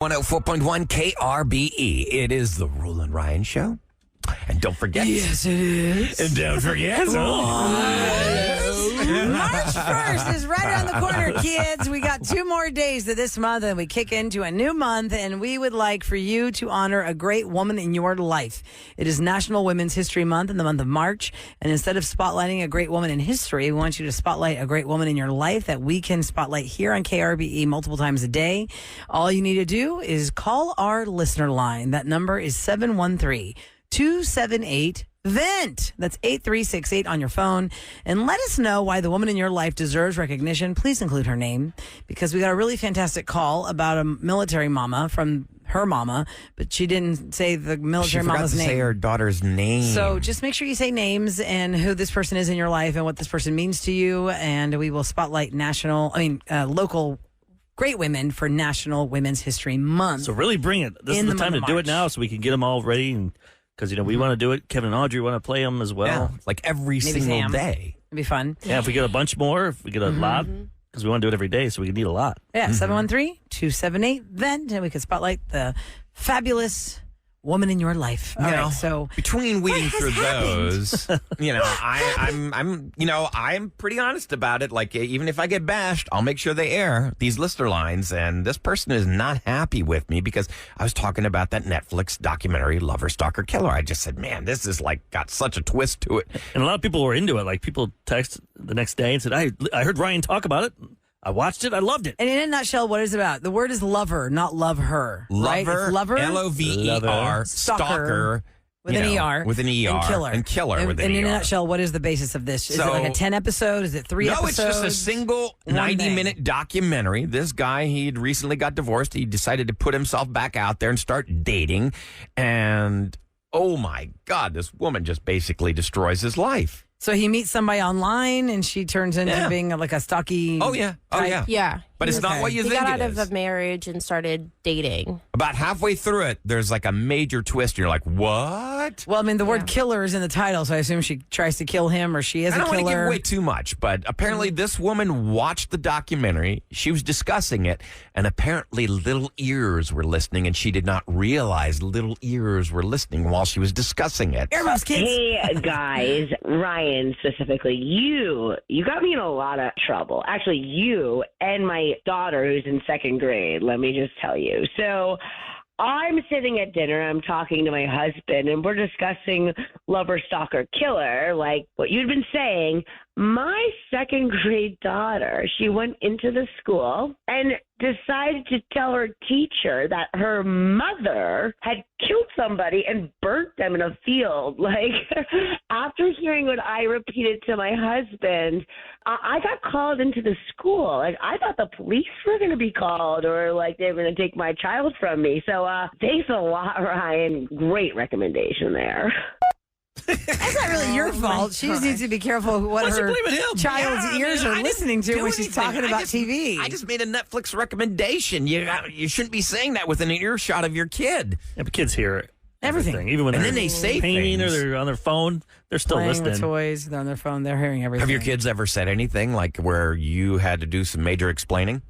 104.1 KRBE. It is the Roula and Ryan Show. And don't forget. Yes, it is. And don't forget. March 1st is right around the corner, kids. We got 2 more days of this month, and we kick into a new month, and we would like for you to honor a great woman in your life. It is National Women's History Month in the month of March, and instead of spotlighting a great woman in history, we want you to spotlight a great woman in your life that we can spotlight here on KRBE multiple times a day. All you need to do is call our listener line. That number is 713-278-VENT. That's 8368 on your phone. And let us know why the woman in your life deserves recognition. Please include her name, because we got a really fantastic call about a military mama from her mama, but she didn't say the military mama's name. She forgot to say her daughter's name. So just make sure you say names and who this person is in your life and what this person means to you. And we will spotlight local great women for National Women's History Month. So really bring it. This is the time to do it now so we can get them all ready. And because, we want to do it. Kevin and Audrey want to play them as well. Yeah, like every single day. It'd be fun. Yeah, if we get a bunch more, if we get a lot, because we want to do it every day, so we can need a lot. Yeah, 713-278-VENT, and we can spotlight the fabulous woman in your life. All right, so between weeding through those, I'm pretty honest about it. Like, even if I get bashed, I'll make sure they air these listener lines. And this person is not happy with me because I was talking about that Netflix documentary, Lover, Stalker, Killer. I just said, man, this is got such a twist to it. And a lot of people were into it. Like, people text the next day and said, I heard Ryan talk about it. I watched it. I loved it. And in a nutshell, what is it about? The word is lover, not love her. Right? Lover, it's lover, Lover, stalker, with an ER. With an ER. And killer. With an and ER. in a nutshell, what is the basis of this? Is it like a 10 episode? Is it 3 episodes? No, it's just a single 90-minute documentary. This guy, he'd recently got divorced. He decided to put himself back out there and start dating. And, oh my God, this woman just basically destroys his life. So he meets somebody online, and she turns into being like a stocky. Oh yeah, Yeah. But it's not what you think it is. He got out of a marriage and started dating. About halfway through it, there's like a major twist. And you're like, what? Well, I mean, the word killer is in the title, so I assume she tries to kill him, or she is a killer. I don't want to give away too much, but apparently this woman watched the documentary. She was discussing it, and apparently little ears were listening, and she did not realize little ears were listening while she was discussing it. Earmuffs, kids. Hey, guys. Ryan, specifically, you got me in a lot of trouble. Actually, you and my daughter, who's in 2nd grade, let me just tell you. So I'm sitting at dinner, I'm talking to my husband, and we're discussing Lover, Stalker, Killer, like what you'd been saying. My 2nd grade daughter, she went into the school and decided to tell her teacher that her mother had killed somebody and burnt them in a field. Like, after hearing what I repeated to my husband, I got called into the school. Like, I thought the police were going to be called, or like they were going to take my child from me. So thanks a lot, Ryan. Great recommendation there. That's not really your fault. She just needs to be careful what her child's ears are listening to when she's talking about TV. I just made a Netflix recommendation. You shouldn't be saying that within an earshot of your kid. Yeah, but kids hear everything. Even when then they say painting things. or they're on their phone, they're still Playing listening. with toys, they're on their phone, they're hearing everything. Have your kids ever said anything like where you had to do some major explaining?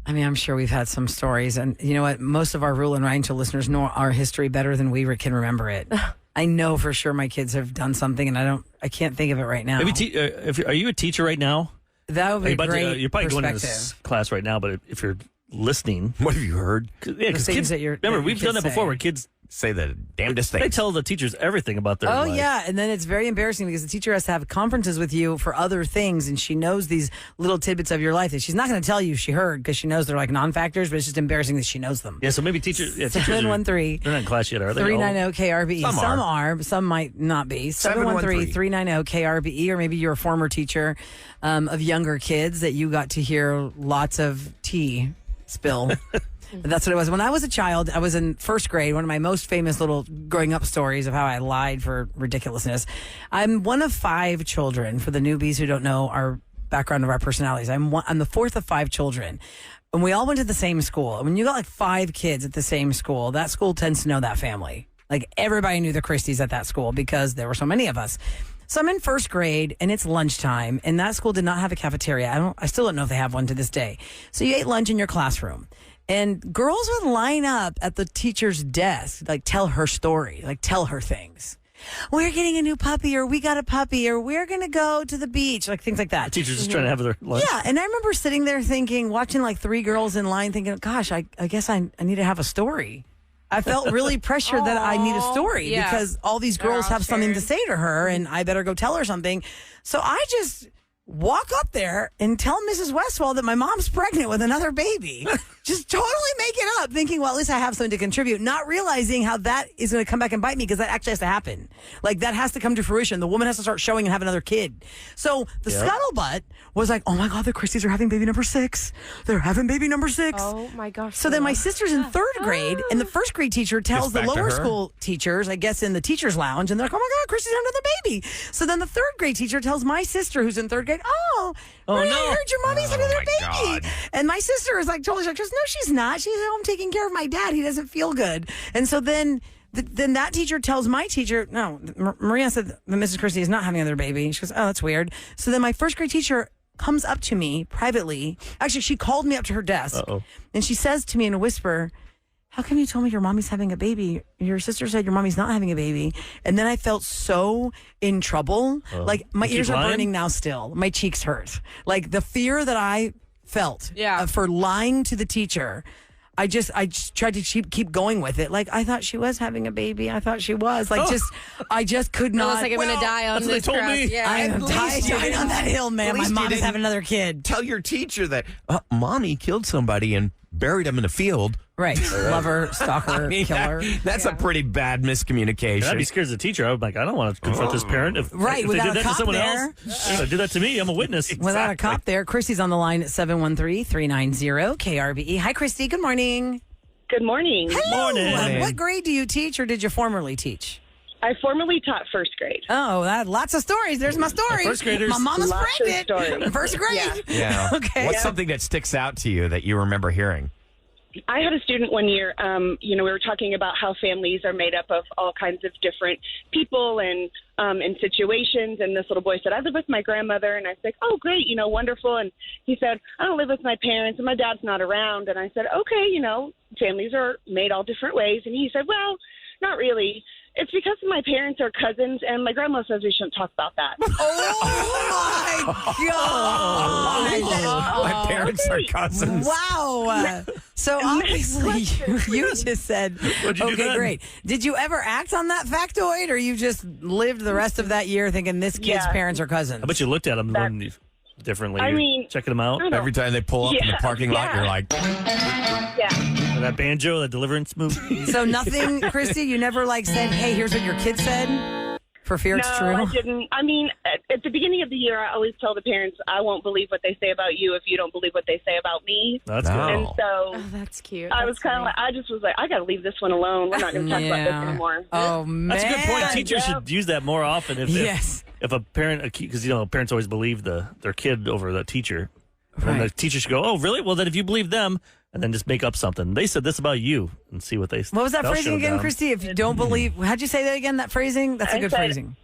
I mean, I'm sure we've had some stories. And you know what? Most of our Roula and Ryan Show listeners know our history better than we can remember it. I know for sure my kids have done something, and I can't think of it right now. Maybe are you a teacher right now? That would be a great you're probably going to perspective. this class right now, but if you're listening, what have you heard? Yeah, because kids. Remember, we've done that before, where kids say the damnedest things. They tell the teachers everything about their life. Oh, yeah. And then it's very embarrassing because the teacher has to have conferences with you for other things, and she knows these little tidbits of your life that she's not going to tell you she heard because she knows they're like non-factors, but it's just embarrassing that she knows them. Yeah, so maybe teachers. Yeah, 713. They're not in class yet, are they? 390 KRBE. Some are. Some might not be. 713-390 KRBE, or maybe you're a former teacher of younger kids that you got to hear lots of tea spill. That's what it was. When I was a child, I was in 1st grade. One of my most famous little growing up stories of how I lied for ridiculousness. I'm one of 5 children. For the newbies who don't know our background of our personalities, I'm the 4th of 5 children. And we all went to the same school. And when you got like 5 kids at the same school, that school tends to know that family. Like everybody knew the Christies at that school because there were so many of us. So I'm in 1st grade and it's lunchtime, and that school did not have a cafeteria. I still don't know if they have one to this day. So you ate lunch in your classroom. And girls would line up at the teacher's desk, like tell her story, like tell her things. We're getting a new puppy, or we got a puppy, or we're going to go to the beach, like things like that. The teacher's just trying to have their lunch. Yeah, and I remember sitting there thinking, watching like 3 girls in line thinking, gosh, I guess I need to have a story. I felt really pressured that I need a story because all these girls have something to say to her and I better go tell her something. So I just walk up there and tell Mrs. Westwell that my mom's pregnant with another baby. Just totally make it up, thinking, well, at least I have something to contribute, not realizing how that is going to come back and bite me because that actually has to happen. Like, that has to come to fruition. The woman has to start showing and have another kid. So the scuttlebutt was like, oh my God, the Christies are having baby number 6. They're having baby number 6. Oh my gosh. So then my sister's in 3rd grade, and the 1st grade teacher tells the Gets back to lower her. school teachers, I guess in the teacher's lounge, and they're like, oh my God, Christy's having another baby. So then the 3rd grade teacher tells my sister, who's in 3rd grade, Maria, I heard your mommy's having another baby. God. And my sister is like, totally like, no, she's not. She's at home taking care of my dad. He doesn't feel good. And so then that teacher tells my teacher, no, Maria said that Mrs. Christie is not having another baby. She goes, oh, that's weird. So then my 1st grade teacher comes up to me privately. Actually, she called me up to her desk. And she says to me in a whisper, how come you told me your mommy's having a baby? Your sister said your mommy's not having a baby. And then I felt so in trouble. Like, my ears are burning now still. My cheeks hurt. Like, the fear that I felt for lying to the teacher, I just tried to keep going with it. Like, I thought she was having a baby. I thought she was. Like, I just could not. It was like, I'm going to die on this told crap. me. Yeah. I am dying on that hill, man. My mom is having another kid. Tell your teacher that mommy killed somebody and buried him in a field. Right. Lover, stalker, killer. That's a pretty bad miscommunication. I'd be scared as a teacher. I'm like, I don't want to confront this parent. If they without did a that to cop someone there. else, do that to me. I'm a witness. Without a cop there. Christy's on the line at 713-390-KRBE. Hi, Christy. Good morning. Good morning. Hello. Morning. What grade do you teach, or did you formerly teach? I formerly taught 1st grade. Oh, lots of stories. There's my story. First graders. My mama's Lots of pregnant. stories. 1st grade. Yeah. Okay. What's something that sticks out to you that you remember hearing? I had a student one year, we were talking about how families are made up of all kinds of different people and situations. And this little boy said, I live with my grandmother. And I said, oh, great, wonderful. And he said, I don't live with my parents and my dad's not around. And I said, okay, families are made all different ways. And he said, well, not really. It's because my parents are cousins, and my grandma says we shouldn't talk about that. Oh, my God. My parents are cousins. Wow. So obviously you just said, What'd you do okay, then? great. Did you ever act on that factoid, or you just lived the rest of that year thinking this kid's Yeah. parents are cousins? I bet you looked at them differently. I mean, checking them out. I don't- Every time they pull up in the Yeah, parking lot, yeah. you're like, Yeah. That banjo, that deliverance move. So nothing, Christy, you never said, hey, here's what your kid said for fear it's No, true? I didn't. I mean, at the beginning of the year, I always tell the parents, I won't believe what they say about you if you don't believe what they say about me. That's No. good. And so Oh, that's cute. I was kind of like, I just was like, I got to leave this one alone. We're not going to talk about this anymore. Oh, man. That's a good point. Teachers should use that more often. Yes. If a parent, because parents always believe their kid over the teacher, and Right. the teacher should go, "Oh, really? Well, then if you believe them, and then just make up something. They said this about you, and see what they. What was that they'll phrasing show again, down. Christy? If you don't believe, how'd you say that again, that phrasing? That's a I good said- phrasing.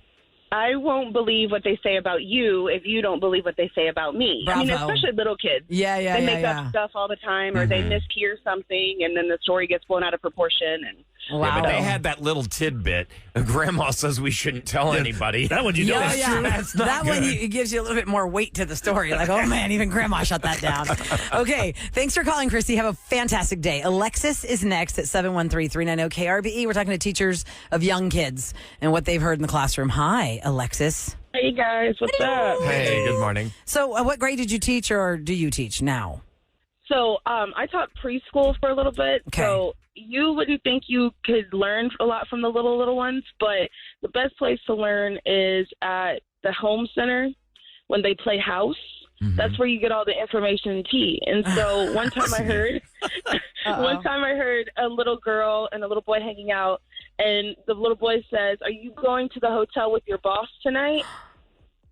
I won't believe what they say about you if you don't believe what they say about me. I mean, Bravo. especially little kids. Yeah, They make yeah. up stuff all the time, or they mishear something, and then the story gets blown out of proportion. And Wow. yeah, but they had that little tidbit. Grandma says we shouldn't tell anybody. That one you know. Yeah, yeah. That's not that one good. it gives you a little bit more weight to the story. Like, oh man, even grandma shut that down. Okay, thanks for calling, Christy. Have a fantastic day. Alexis is next at 713-390-KRBE. We're talking to teachers of young kids and what they've heard in the classroom. Hi, Alexis. hey guys, what's up? Hey, good morning. So, what grade did you teach, or do you teach now? So I taught preschool for a little bit. Okay. So you wouldn't think you could learn a lot from the little ones, but the best place to learn is at the home center when they play house. Mm-hmm. That's where you get all the information and tea. And so one time I heard a little girl and a little boy hanging out, and the little boy says, "Are you going to the hotel with your boss tonight?"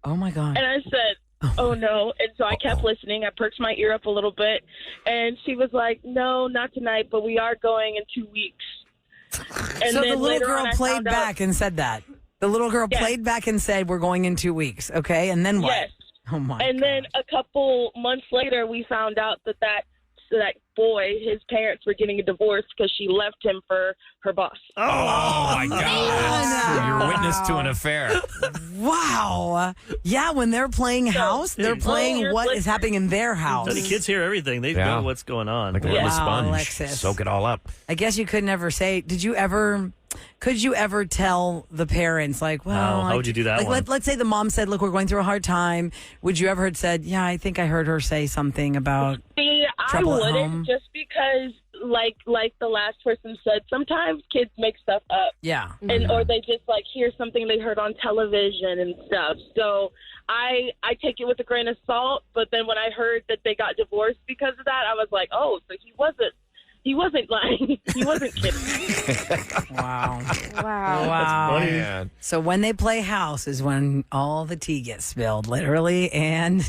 Oh my God. And I said, "Oh no." And so I kept listening. I perked my ear up a little bit, and she was like, "No, not tonight, but we are going in 2 weeks." And So the then little later girl on, I played found out- back and said that. The little girl Yes. played back and said, "We're going in 2 weeks." Okay, and then what? Yes. Oh my. And then a couple months later, we found out that that boy, his parents were getting a divorce because she left him for her boss. Oh my God. You're witness to an affair. Wow. Yeah, when they're playing house, they're playing what is happening in their house. So the kids hear everything. They know what's going on. Like a little sponge. Alexis. Soak it all up. I guess you could never say, could you ever tell the parents, like, well, how would you do that one? Let's say the mom said, look, we're going through a hard time. Would you ever have said, yeah, I think I heard her say something about trouble at home? I wouldn't, just because, like the last person said, sometimes kids make stuff up. Yeah. And or they just, like, hear something they heard on television and stuff. So I take it with a grain of salt. But then when I heard that they got divorced because of that, I was like, oh, so he wasn't lying. He wasn't kidding. Wow. Wow. Man. So when they play house is when all the tea gets spilled, literally and I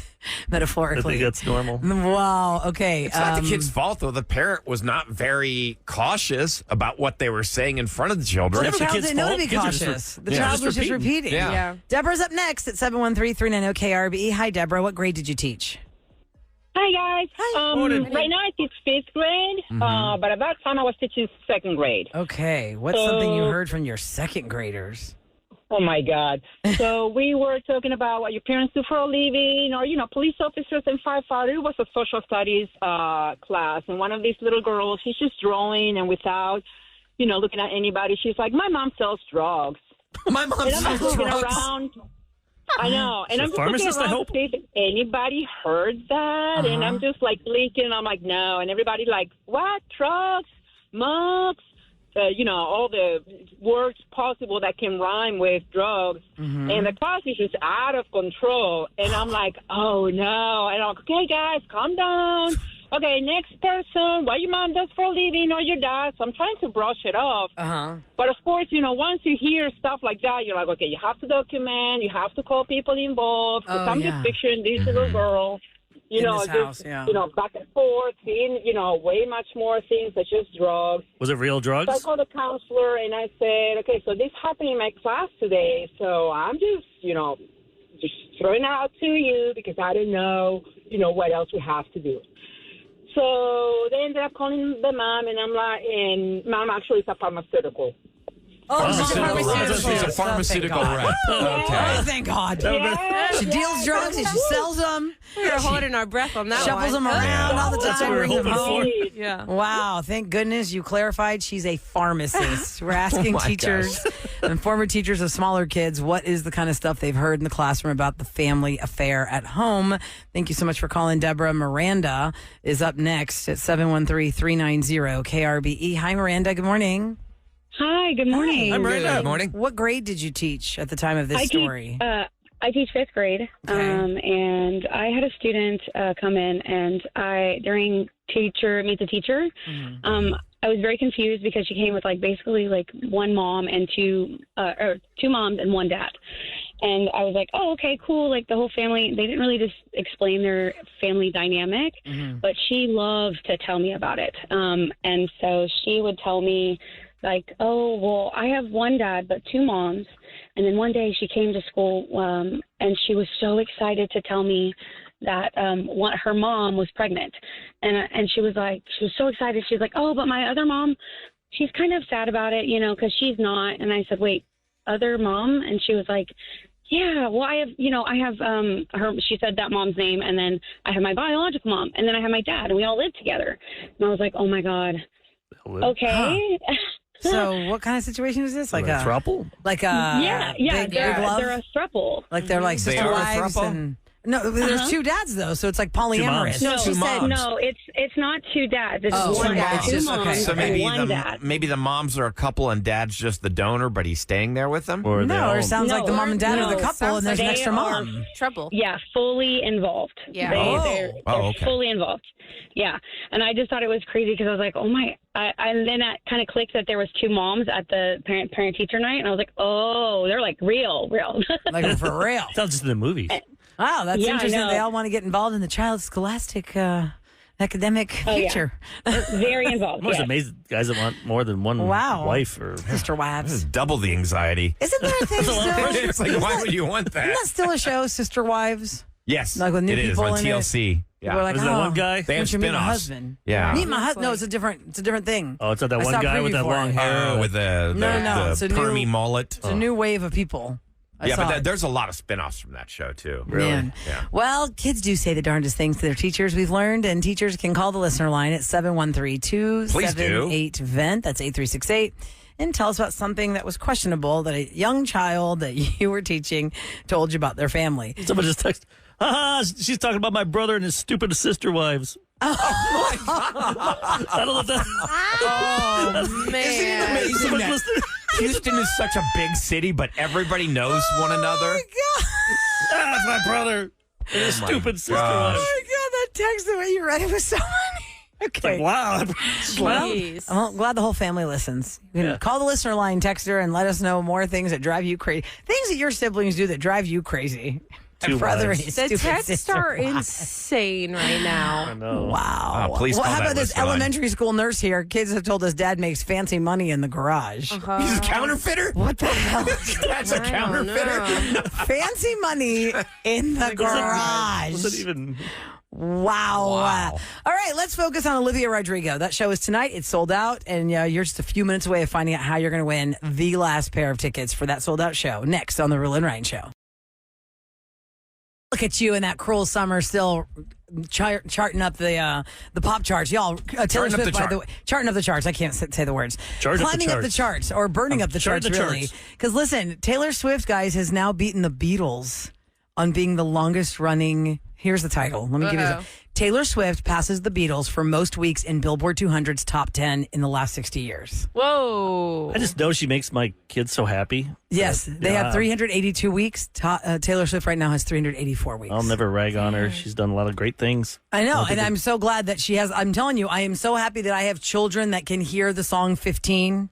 metaphorically. think that's normal. Wow. Okay. It's not the kid's fault, though. The parent was not very cautious about what they were saying in front of the children. The Never the child kid's didn't know to fault. be Kids are just cautious. The yeah. child Just was just repeating. repeating. Yeah. Deborah's up next at 713-390-KRBE. Hi, Deborah. What grade did you teach? Hi, guys. Morning. Right now I teach 5th grade, but at that time I was teaching 2nd grade. Okay. What's something you heard from your second graders? Oh, my God. So we were talking about what your parents do for a living or, police officers and firefighters. It was a social studies class, and one of these little girls, she's just drawing, and without, looking at anybody, she's like, my mom sells drugs. My mom And I'm just sells looking drugs. around. I know. And She's a I'm just pharmacist, I looking around hope? to see if anybody heard that. And I'm just like blinking, and I'm like, no. And everybody like, what? Drugs? Mugs? All the words possible that can rhyme with drugs. And the class is just out of control. And I'm like, oh, no. And I'm like, okay, guys, calm down. Okay, next person, what your mom does for a living or your dad. So I'm trying to brush it off. But, of course, once you hear stuff like that, you're like, okay, you have to document. You have to call people involved. Because I'm just picturing this little girl, back and forth, seeing, way much more things than just drugs. Was it real drugs? So I called the counselor and I said, okay, so this happened in my class today. So I'm just, just throwing it out to you because I don't know, what else we have to do. So they ended up calling the mom, and mom actually is a pharmaceutical. Oh, She's a pharmaceutical rep. Okay. Oh, thank God. Yeah, She deals drugs and she sells them. We were holding our breath on that Shuffles one. them around all the time. That's what we were brings them hoping home. for. Yeah. Wow, thank goodness you clarified she's a pharmacist. We're asking Oh my teachers and former teachers of smaller kids what is the kind of stuff they've heard in the classroom about the family affair at home. Thank you so much for calling, Deborah. Miranda is up next at 713-390-KRBE. Hi, Miranda. Good morning. Hi, good morning. I'm Miranda. Good morning. What grade did you teach at the time of this story? I teach 5th grade, and I had a student come in, and during Meet the Teacher, I was very confused because she came with basically one mom and two moms and one dad. And I was like, oh, okay, cool. The whole family, they didn't really just explain their family dynamic, but she loved to tell me about it. And so she would tell me, oh, well, I have one dad, but two moms. And then one day she came to school, and she was so excited to tell me that her mom was pregnant. And she was so excited. She was like, oh, but my other mom, she's kind of sad about it, because she's not. And I said, wait, other mom? And she was like, yeah, well, I have her, she said that mom's name, and then I have my biological mom, and then I have my dad, and we all live together. And I was like, oh, my God. Okay. Huh. So what kind of situation is this? Like a throuple? Like a yeah, big love? they're a throuple. Like they're like sister are a wives throuple? and no, there's two dads though, so it's like polyamorous. No, Two she said moms. no. It's not two dads. It's Oh, one two dad. moms. Two It's moms okay. So and one dad. maybe the moms are a couple and dad's just the donor, but he's staying there with them. Or No, or it sounds like the mom and dad are the couple, sounds and there's an like extra they mom. Trouble. Yeah, fully involved. Yeah. They're okay. fully involved. Yeah, and I just thought it was crazy because I was like, oh my. And then that kind of clicked that there was two moms at the parent teacher night, and I was like, oh, they're real. Like for real. Sounds just in the movies. Wow, that's Yeah, I interesting. know. They all want to get involved in the child's scholastic academic future. Very involved. I'm always yes. amazed at guys that want more than one Wow. wife or Sister wives. This is double the anxiety. Isn't there a thing still? It's like, why would you want Isn't that? that still a show, Sister Wives? Yes, Like with new it is people on in it. TLC. People are like, Is that one guy? They have "Won't you meet my spinoffs. husband?" Yeah. Meet my husband. No, it's a different thing. Oh, it's not that I one saw a guy with preview that for long it. hair. With the No, it's a new- permy mullet. It's a new wave of people. I Yeah, saw but it. there's a lot of spinoffs from that show, too. Man. Yeah. Well, kids do say the darndest things to their teachers, we've learned, and teachers can call the listener line at 713-278-VENT. That's 8368. And tell us about something that was questionable that a young child that you were teaching told you about their family. Someone just texted, she's talking about my brother and his stupid sister wives. I don't know if that. Oh, man. Isn't it amazing Someone's that listening. Houston is such a big city, but everybody knows one another? That's my brother and his stupid sister gosh. wives. Oh, my God, that text, the way you read it was so funny. It's like, Okay. wow. Jeez. I'm glad the whole family listens. You can Yeah. call the listener line, text her, and let us know more things that drive you crazy. Things that your siblings do that drive you crazy. Two My brother wives. and his The stupid texts sister are wives. insane right now. I know. Wow. please well, call how that about this listener line. elementary school nurse here? Kids have told us dad makes fancy money in the garage. He's a counterfeiter? What the hell? That's a I don't counterfeiter? know. Fancy money in the garage. Was it even? Wow. Wow. All right, let's focus on Olivia Rodrigo. That show is tonight. It's sold out, and you're just a few minutes away of finding out how you're going to win the last pair of tickets for that sold out show next on the Roula and Ryan Show. Look at you in that cruel summer still charting up the pop charts. Y'all, Taylor Charting up Swift, the by the chart. way, charting up the charts. I can't say the words. Charting up the Climbing up the charts or burning up the charts, charting the really. charts. Because listen, Taylor Swift, guys, has now beaten the Beatles on being the longest running. Here's the title. Let me give you Uh-oh. this. Taylor Swift passes the Beatles for most weeks in Billboard 200's top 10 in the last 60 years. Whoa. I just know she makes my kids so happy. Yes, they Yeah. have 382 weeks. Taylor Swift right now has 384 weeks. I'll never rag on her. She's done a lot of great things. I know, and I'm so glad that she has. I'm telling you, I am so happy that I have children that can hear the song 15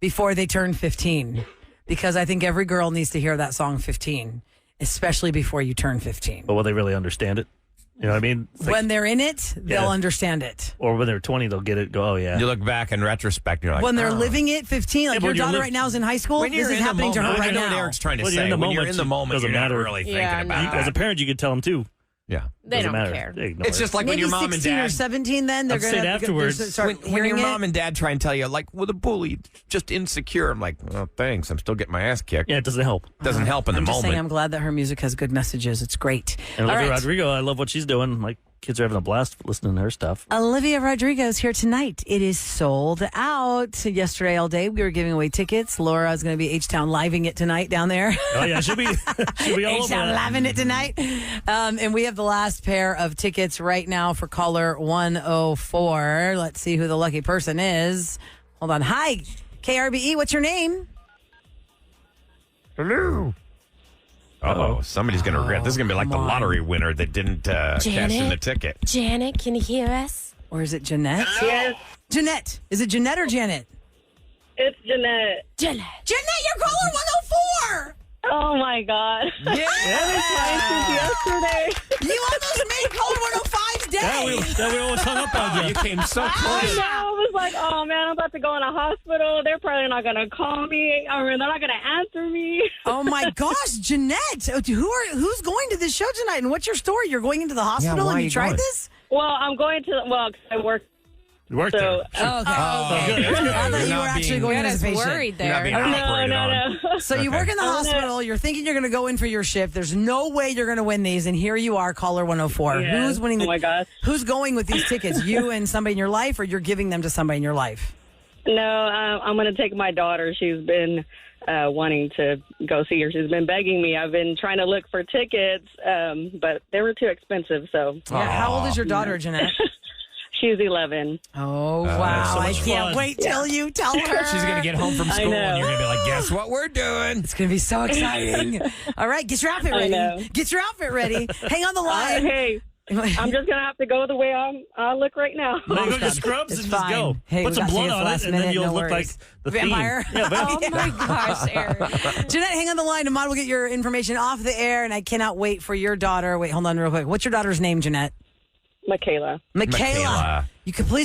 before they turn 15, because I think every girl needs to hear that song 15, especially before you turn 15. But will they really understand it? You know what I mean? It's like- When they're in it, they'll Yeah. understand it. or when they're 20, they'll get it. Go, oh, yeah. You look back in retrospect and you're like, When they're oh. living it, 15, like but your when you're daughter li- right now is in high school. When This you're is in the happening to her moment, right I know what now. Eric's trying to When say. you're in the When you're moment, in the it moment, doesn't you're not matter. really Yeah, thinking no. about As a that. parent, you could tell them too. Yeah. They Doesn't don't matter. care. They ignore It's just it. like when Maybe your mom and 16 or dad 17, then they're I'd going say it afterwards. to start when your hearing mom it. and dad try and tell you, like, well, the bully just insecure. I'm like, well, thanks. I'm still getting my ass kicked. Yeah, it doesn't help. Doesn't help in the I'm just saying, I'm moment. glad that her music has good messages. It's great. And All Olivia right. Rodrigo, I love what she's doing. My kids are having a blast listening to her stuff. Olivia Rodrigo is here tonight. It is sold out. Yesterday all day, we were giving away tickets. Laura is going to be H-Town living it tonight down there. Oh, yeah, she'll be all over H-Town that. living it tonight. And we have the last pair of tickets right now for caller 104. Let's see who the lucky person is. Hold on. Hi, KRBE. What's your name? Hello. Oh, somebody's going to regret. This is going to be like the come on. lottery winner that didn't cash in Janet? the ticket. Janet, can you hear us? Or is it Jeanette? Yes, Jeanette. Is it Jeanette or Janet? it's Jeanette. Janet. Jeanette, you're caller 104. Oh my God. Yeah. Yesterday. You almost made caller 105's day. Yeah, we almost hung up on You you. came so I close. know. I was like, oh man, I'm about to go in a hospital. They're probably not going to call me. I mean, they're not going to answer me. Oh my gosh, Jeanette. Who's going to this show tonight, and what's your story? You're going into the hospital why and are you you tried going? this? Well, I'm going to, 'cause I work, You worked so. there. Oh, okay. Oh, good. good. That's good. I thought You're you were not actually being- going Got as us a patient. worried You're not there. being No, operated no, on. no. So you Okay. work in the Oh, no. hospital. You're thinking you're going to go in for your shift. There's no way you're going to win these, and here you are, caller 104. Yes. Who's winning? Oh my gosh. Who's going with these tickets? You and somebody in your life, or you're giving them to somebody in your life? No, I'm going to take my daughter. She's been wanting to go see her. She's been begging me. I've been trying to look for tickets, but they were too expensive. So Yeah. How old is your daughter, Jeanette? she's 11. Oh wow! so I much can't fun. wait till you tell her. She's going to get home from I school know. and you're going to be like, guess what we're doing? It's going to be so exciting. All right, get your outfit I know. ready. Get your outfit ready. Hang on the line. Hey, I'm just going to have to go the way I look right now. Then you go to your scrubs It's and just fine. go. Hey, Put we some got blood tickets on last it, and then minute, you'll no look like worries. the Vampire? theme. Yeah, Oh my gosh, Eric. Jeanette, hang on the line. Ahmad will get your information off the air, and I cannot wait for your daughter. Wait, hold on real quick. What's your daughter's name, Jeanette? Michaela.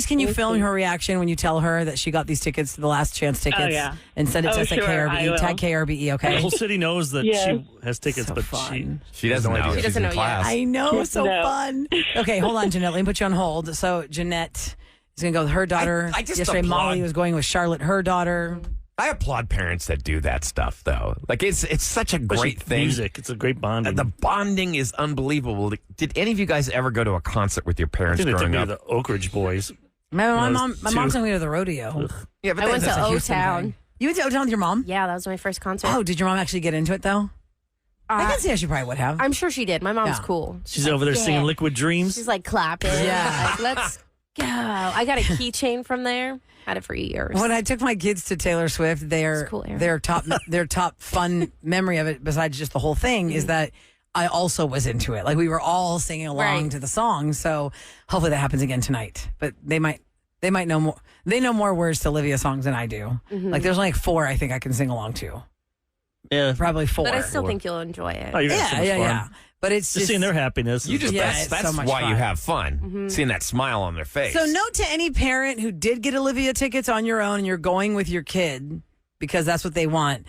Can you film her reaction when you tell her that she got these tickets, the last chance tickets, and send it to us at KRBE. Tag KRBE, okay? The whole city knows that she has tickets, So but fun. She doesn't know. She doesn't know yet. I know, so fun. Okay, hold on, Jeanette. Let me put you on hold. So Jeanette is going to go with her daughter. I just Yesterday, applaud. Molly was going with Charlotte, her daughter. I applaud parents that do that stuff, though. Like, it's such a great thing. Music, it's a great bonding. The bonding is unbelievable. Did any of you guys ever go to a concert with your I parents think they took growing me to up? the Oak Ridge Boys. My mom's going to go to the rodeo. Yeah, but I went that's to a O Town. You went to O-Town with your mom? Yeah, that was my first concert. Oh, did your mom actually get into it, though? I can see how she probably would have. I'm sure she did. My mom's Yeah. cool. She's over there singing Liquid Dreams. She's like clapping. Yeah. Like, let's go. I got a keychain from there. Had it for years. When I took my kids to Taylor Swift, their top fun memory of it, besides just the whole thing, is that I also was into it. Like we were all singing along to the song. So hopefully that happens again tonight. But they might know more. They know more words to Olivia songs than I do. Like there's only like 4 I think I can sing along to. Yeah, Probably 4. But I still think you'll enjoy it. Oh, you're gonna have so much fun. yeah. But it's Just seeing their happiness. it's That's so much why fun. you have fun. Seeing that smile on their face. So note to any parent who did get Olivia tickets on your own and you're going with your kid because that's what they want.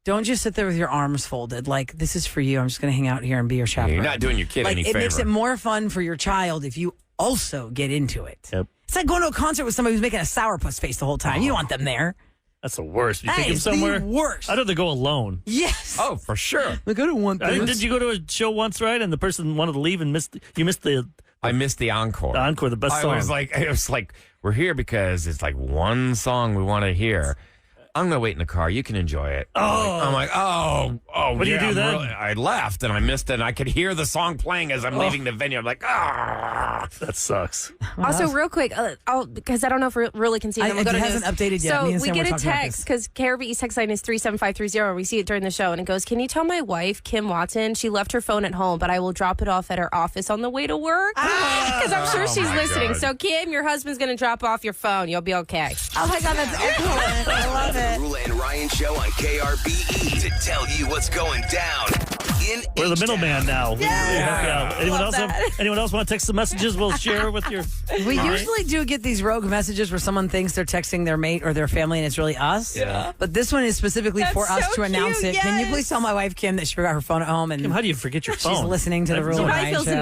Don't just sit there with your arms folded. Like, this is for you. I'm just going to hang out here and be your chaperone. You're not doing your kid any It favor. makes it more fun for your child if you also get into it. Yep. It's like going to a concert with somebody who's making a sourpuss face the whole time. You don't want them there. That's the worst. You That take them is somewhere. the worst. I'd rather go alone. Yes. Oh, for sure. Like, I don't want this. Did you go to a show once, right? And the person wanted to leave and missed the I missed the encore. encore, the best song. It was like, we're here because it's like one song we want to hear. I'm going to wait in the car. You can enjoy it. I'm like, What do you do then? I left and I missed it. And I could hear the song playing as I'm leaving the venue. I'm like, That sucks. Also, real quick, because I don't know if we really can see it. It hasn't updated yet. So Me and we Sam get were a talking about text this. because KRBE's text line is 37530. We see it during the show, and it goes, "Can you tell my wife, Kim Watson, she left her phone at home, but I will drop it off at her office on the way to work because I'm sure she's my listening." God. So Kim, your husband's going to drop off your phone. You'll be okay. Oh, my God, that's excellent. I love The it. Roula and Ryan Show on KRBE to tell you what's going down in We're the H-Town. middleman now. We help you out. Anyone else want to text some messages? We'll share with your. We usually do get these rogue messages where someone thinks they're texting their mate or their family and it's really us. Yeah. But this one is specifically That's for us so to announce cute, it. Can you yes. please tell my wife, Kim, that she forgot her phone at home and Kim, how do you forget your she's phone? listening to the That's Roula so and She Ryan probably feels show.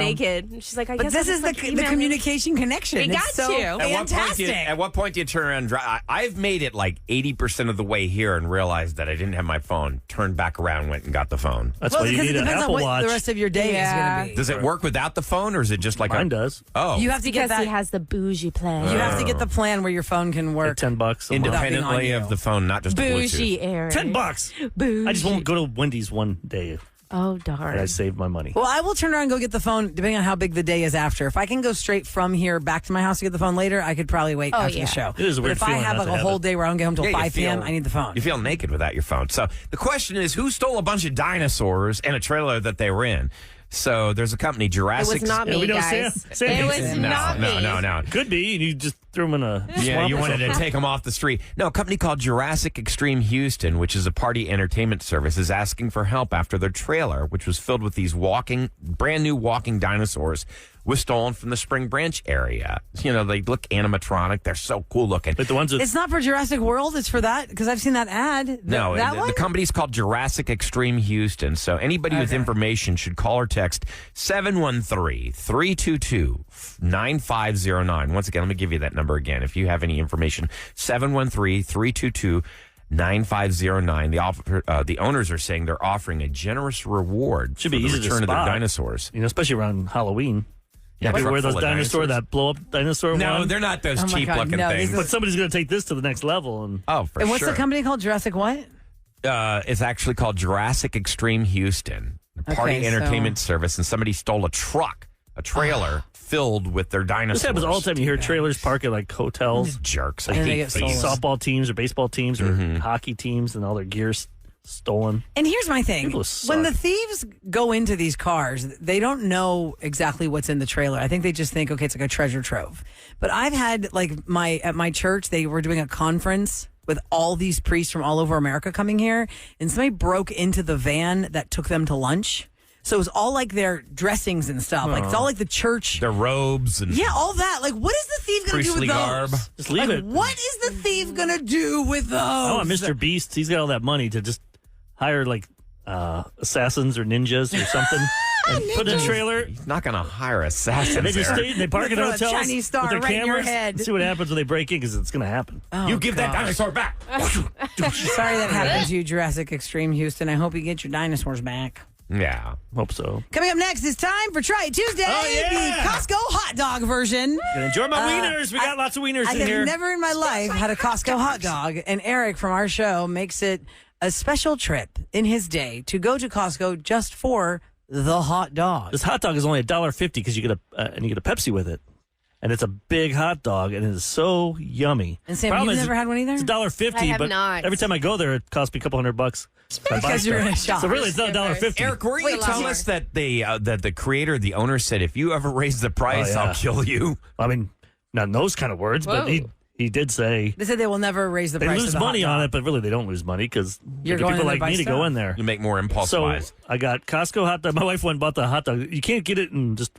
naked. She's like, I But guess this I'll is just, the email him. communication connection. We It's got so you. fantastic. At what point do you turn around and drive? I've made it like 80% of the way here and realized that I didn't have my phone. Turned back around, went and got the phone. That's Well, why you because need it an depends on Apple what Watch. the rest of your day Yeah. is going to be. Does it work without the phone, or is it just like Mine does. Oh, You have to get Because that. he has the bougie plan. You have to get the plan where your phone can Like work. $10 a month. independently being on of you. the phone, not just the Bougie, Bluetooth. Aaron. $10. Bougie. I just won't go to Wendy's one day, Oh, and darn. I save my money. Well, I will turn around and go get the phone depending on how big the day is after. If I can go straight from here back to my house to get the phone later, I could probably wait Oh, after yeah. the show. It is a But weird if I feeling have not like to a have whole it. day where I don't get home till Yeah, you 5 p.m., feel- I need the phone. You feel naked without your phone. So the question is, who stole a bunch of dinosaurs and a trailer that they were in? So there's a company, It Jurassic. was not Yeah, me, we know guys. Sam It thinks was it. not me. No. Could be. You just threw them in a Yeah, swamp you or wanted to something. take them off the street. No, a company called Jurassic Extreme Houston, which is a party entertainment service, is asking for help after their trailer, which was filled with these brand new walking dinosaurs, was stolen from the Spring Branch area. You know, they look animatronic. They're so cool looking. Like the ones that It's not for Jurassic World. It's for that because I've seen that ad. No, that the one. company's called Jurassic Extreme Houston. So anybody with information should call or text 713-322-9509. Once again, let me give you that number again. If you have any information, 713-322-9509. The owners are saying they're offering a generous reward Should for be the easy to return of their spot. dinosaurs. especially around Halloween. Yeah, Maybe truck wear those full of dinosaur, that blow up dinosaur No, one. they're not those Oh my cheap God, looking no, these things. are- But somebody's going to take this to the next level. And Oh, for And what's sure. the company called? Jurassic what? It's actually called Jurassic Extreme Houston, a party Okay, entertainment service, and somebody stole a trailer filled with their dinosaurs. this happens all the time. You hear trailers park at like hotels, Jerks. I And they hate get these. stolen. softball teams or baseball teams or hockey teams, and all their gear's stolen. And here's my thing. People suck. When the thieves go into these cars, they don't know exactly what's in the trailer. I think they just think, okay, it's like a treasure trove. But I've had at my church, they were doing a conference with all these priests from all over America coming here, and somebody broke into the van that took them to lunch. So it's all like their dressings and stuff. Like it's all like the church. Their robes and all that. Like, what is the thief going to do with those? garb. Just leave it. What is the thief going to do with those? I want Mr. Beast. He's got all that money to just hire like assassins or ninjas or something and put in a trailer. He's not going to hire assassins. And they just stay. They park in Throw a hotels Chinese star with their right in your cameras. head. See what happens when they break in, because it's going to happen. You give that dinosaur back. Sorry that happened to you, Jurassic Extreme Houston. I hope you get your dinosaurs back. Yeah. Hope so. Coming up next, it's time for Try It Tuesday, the Costco hot dog version. Gonna enjoy my wieners. We got lots of wieners in here. I have never in my life had a Costco hot dog, and Eric from our show makes it a special trip in his day to go to Costco just for the hot dog. This hot dog is only $1.50 because you get a Pepsi with it, and it's a big hot dog, and it is so yummy. And Sam, you've never had one either? It's $1.50, I have but not. every time I go there, it costs me a couple $100. Because you're in a shop. So really, it's not $1.50. Eric, were you telling us that the creator, the owner, said if you ever raise the price, I'll kill you? I mean, not in those kind of words, but he did say They said they will never raise the they price lose of the money hot dog. on it, but really they don't lose money because You're people going in like to buy me to stuff. go in there. You make more impulse So buys. I got Costco hot dog. My wife went and bought the hot dog. You can't get it in just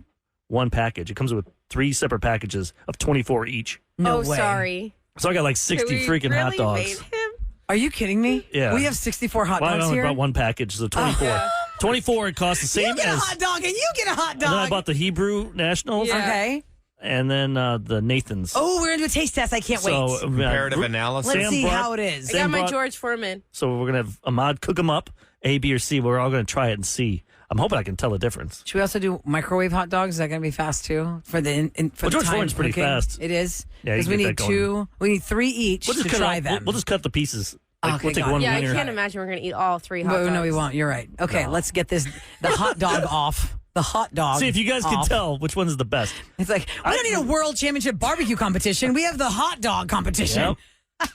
one package. It comes with 3 separate packages of 24 each. No oh, way. sorry. So I got like 60 We freaking hot really dogs. made him? Are you kidding me? Yeah. We have 64 hot Well, I dogs only here. bought one package, so 24. 24, it costs the same You get a as. hot dog and you get a hot And then I dog. bought the Hebrew Nationals. Yeah. Okay. And then the Nathan's. Oh, we're going to do a taste test. I can't wait. Comparative analysis. Let's Sam see brought- how it is. I got Sam my brought- George Foreman. So we're going to have Ahmad cook them up, A, B, or C. We're all going to try it and see. I'm hoping I can tell the difference. Should we also do microwave hot dogs? Is that going to be fast too? For the for Well, the George time Foreman's pretty cooking? fast. It is. Yeah, you because can we get need that going. 2. We need 3 each We'll just to cut try off, them. We'll just cut the pieces. Like, Okay, we'll take got it. one Yeah, I wiener. can't imagine we're going to eat all 3 hot dogs. No, we won't. You're right. Okay, let's get the hot dog off. The hot dog. See if you guys can off. tell which one is the best. It's like we don't need a world championship barbecue competition. We have the hot dog competition. Yep.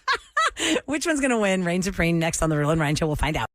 Which one's going to win? Reign supreme next on the Roula and Ryan Show. We'll find out.